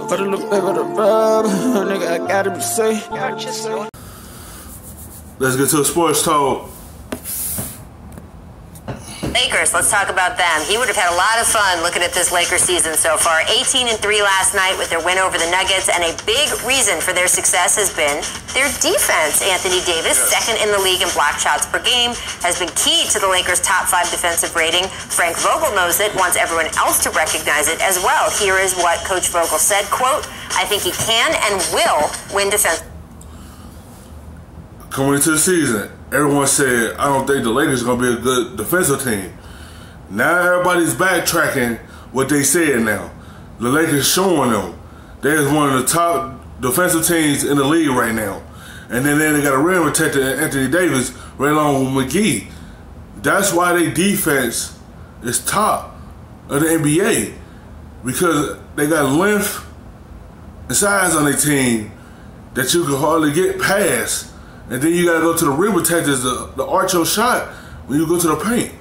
Put a little bit of the rub, nigga, I gotta be safe. Let's get to a sports talk. Lakers, let's talk about them. He would have had a lot of fun looking at this Lakers season so far. 18-3 last night with their win over the Nuggets, and a big reason for their success has been their defense. Anthony Davis, second in the league in block shots per game, has been key to the Lakers' top 5 defensive rating. Frank Vogel knows it, wants everyone else to recognize it as well. Here is what Coach Vogel said, quote, "I think he can and will win defense." Coming into the season, everyone said, I don't think the Lakers are going to be a good defensive team. Now everybody's backtracking what they said now. The Lakers showing them they're one of the top defensive teams in the league right now. And then they got a rim protector, Anthony Davis, right along with McGee. That's why their defense is top of the NBA. Because they got length and size on their team that you can hardly get past. And then you got to go to the rim protectors to arch your shot when you go to the paint.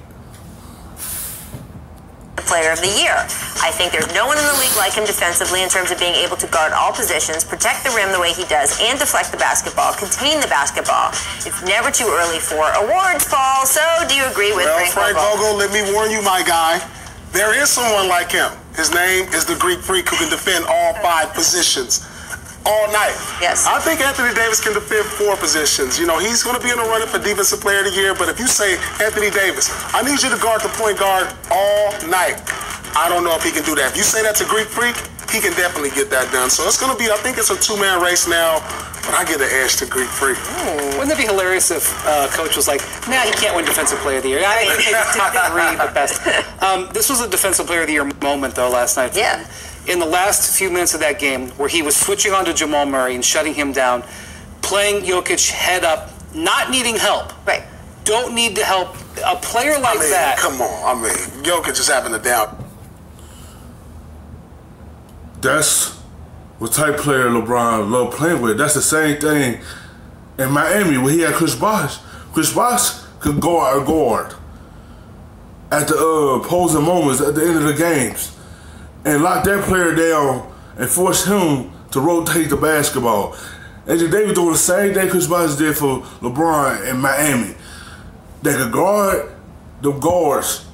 Player of the year. I think there's no one in the league like him defensively in terms of being able to guard all positions, protect the rim the way he does, and deflect the basketball, contain the basketball. It's never too early for awards, Paul. So do you agree with Frank Vogel? Let me warn you, my guy. There is someone like him. His name is the Greek Freak who can defend all 5 positions. All night. Yes. I think Anthony Davis can defend 4 positions. You know, he's going to be in the running for Defensive Player of the Year, but if you say, Anthony Davis, I need you to guard the point guard all night, I don't know if he can do that. If you say that's a Greek Freak, he can definitely get that done. So it's going to be, I think it's a 2-man race now, but I get an edge to Greek Freak. Wouldn't it be hilarious if Coach was like, nah, he can't win Defensive Player of the Year. I top 3 the best. This was a Defensive Player of the Year moment, though, last night. Yeah. In the last few minutes of that game, where he was switching on to Jamal Murray and shutting him down, playing Jokic head up, not needing help. Right. Don't need to help. A player like that. Come on. Jokic is having a down. That's what type player LeBron loved playing with. That's the same thing in Miami when he had Chris Bosh. Chris Bosh could guard at the opposing moments at the end of the games and lock that player down and force him to rotate the basketball. Anthony Davis doing the same thing Chris Bosh did for LeBron in Miami. They could guard the guards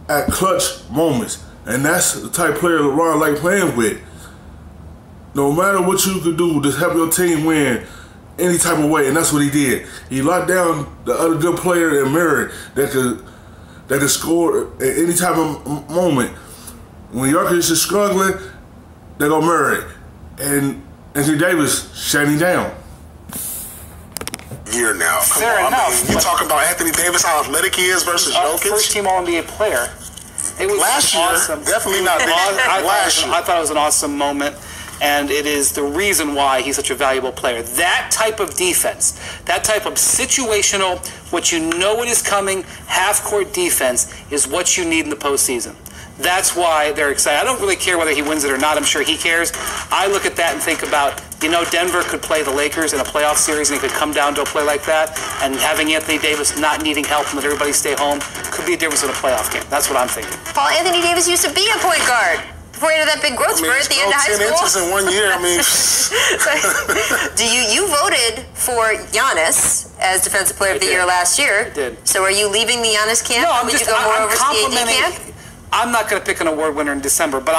at clutch moments. And that's the type of player LeBron like playing with. No matter what you could do, just help your team win any type of way, and that's what he did. He locked down the other good player in Murray that could score at any type of moment. When Jokic is struggling, they go Murray. And Anthony Davis shutting down. Year now. Fair enough. You talking about Anthony Davis, how athletic he is versus Jokic? First-team All-NBA player. It was last year, awesome. definitely not last year. I thought it was an awesome moment, and it is the reason why he's such a valuable player. That type of defense, that type of situational, what you know it is coming, half-court defense is what you need in the postseason. That's why they're excited. I don't really care whether he wins it or not. I'm sure he cares. I look at that and think about, you know, Denver could play the Lakers in a playoff series and he could come down to a play like that, and having Anthony Davis not needing help and let everybody stay home could be a difference in a playoff game. That's what I'm thinking. Paul, Anthony Davis used to be a point guard before he had that big growth spurt at the end of high 10 school. inches in 1 year. You voted for Giannis as Defensive Player of the Year last year. I did. So are you leaving the Giannis camp? No, Would you go more over to the AD camp? I'm not going to pick an award winner in December, but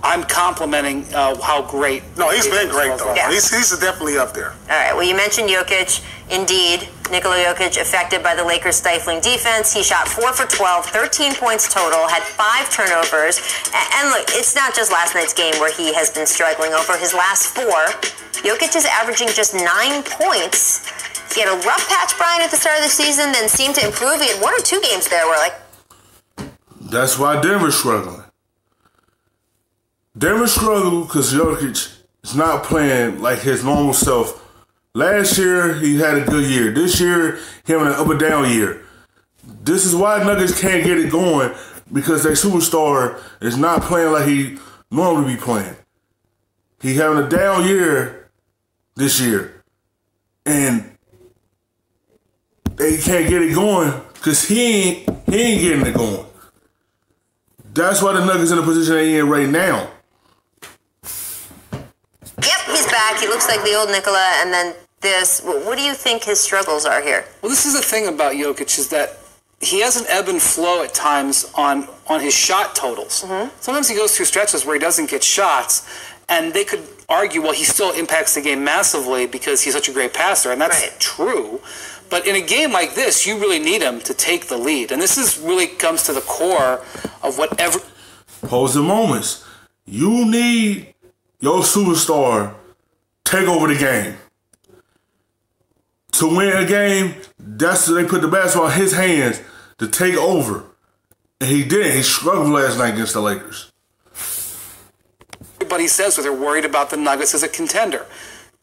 I'm complimenting how great. No, he's been great, though. Yeah. He's definitely up there. All right, well, you mentioned Jokic. Indeed, Nikola Jokic affected by the Lakers' stifling defense. He shot 4 for 12, 13 points total, had 5 turnovers. And look, it's not just last night's game where he has been struggling. Over his last 4, Jokic is averaging just 9 points. He had a rough patch, Brian, at the start of the season, then seemed to improve. He had 1 or 2 games there where, like... That's why Denver's struggling. Denver struggled because Jokic is not playing like his normal self. Last year, he had a good year. This year, he having an up and down year. This is why Nuggets can't get it going, because their superstar is not playing like he normally be playing. He having a down year this year. And they can't get it going because he ain't getting it going. That's why the Nuggets in the position they're in right now. he's back. He looks like the old Nikola, and then this. What do you think his struggles are here? Well, this is the thing about Jokic is that he has an ebb and flow at times on his shot totals. Sometimes he goes through stretches where he doesn't get shots, and they could argue, well, he still impacts the game massively because he's such a great passer, and that's true. But in a game like this, you really need him to take the lead, and this is really comes to the core of whatever. Posing moments. You need your superstar take over the game. To win a game, that's they put the basketball in his hands to take over. And he didn't. He struggled last night against the Lakers. Everybody says that they're worried about the Nuggets as a contender.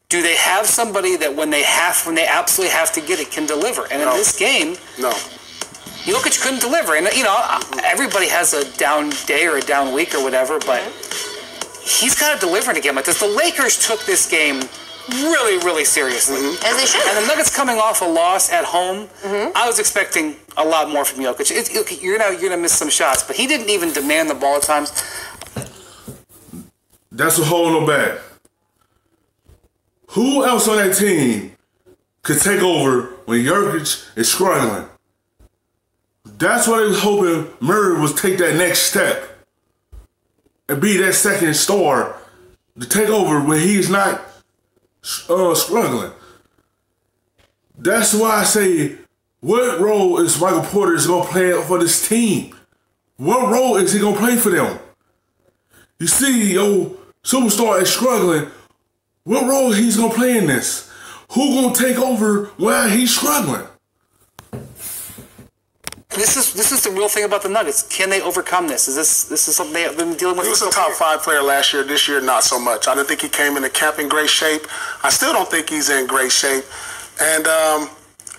Do they have somebody that when they absolutely have to get it, can deliver? And in this game, Jokic couldn't deliver. And, you know, everybody has a down day or a down week or whatever, but he's got to deliver in a game like this. The Lakers took this game really, really seriously. As they should. And the Nuggets coming off a loss at home, I was expecting a lot more from Jokic. You're gonna miss some shots, but he didn't even demand the ball at times. That's what holding him back. Who else on that team could take over when Jokic is struggling? That's what they was hoping Murray would take that next step and be that second star to take over when he's not struggling. That's why I say, what role is Michael Porter going to play for this team? What role is he going to play for them? You see, your superstar is struggling. What role he's going to play in this? Who going to take over while he's struggling? This is the real thing about the Nuggets. Can they overcome this? This is something they have been dealing with? He was a top 5 player last year. This year, not so much. I didn't think he came into camp in great shape. I still don't think he's in great shape. And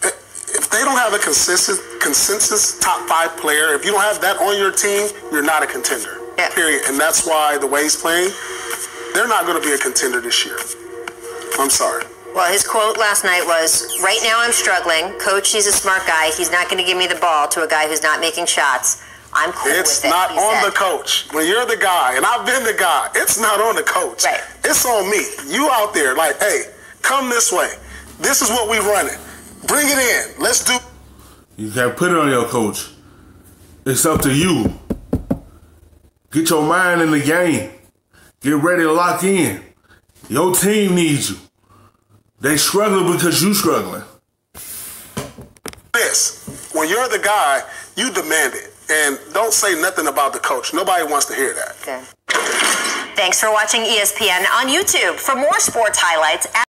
if they don't have a consensus top 5 player, if you don't have that on your team, you're not a contender. Period. And that's why the way he's playing, they're not going to be a contender this year. I'm sorry. Well, his quote last night was, "Right now I'm struggling. Coach, he's a smart guy. He's not going to give me the ball to a guy who's not making shots. I'm cool with it." It's not on the coach. When you're the guy, and I've been the guy, it's not on the coach. Right. It's on me. You out there, like, hey, come this way. This is what we running. Bring it in. Let's do. You can't put it on your coach. It's up to you. Get your mind in the game. Get ready to lock in. Your team needs you. They struggling because you struggling. This, when you're the guy, you demand it. And don't say nothing about the coach. Nobody wants to hear that. Okay. Thanks for watching ESPN on YouTube. For more sports highlights,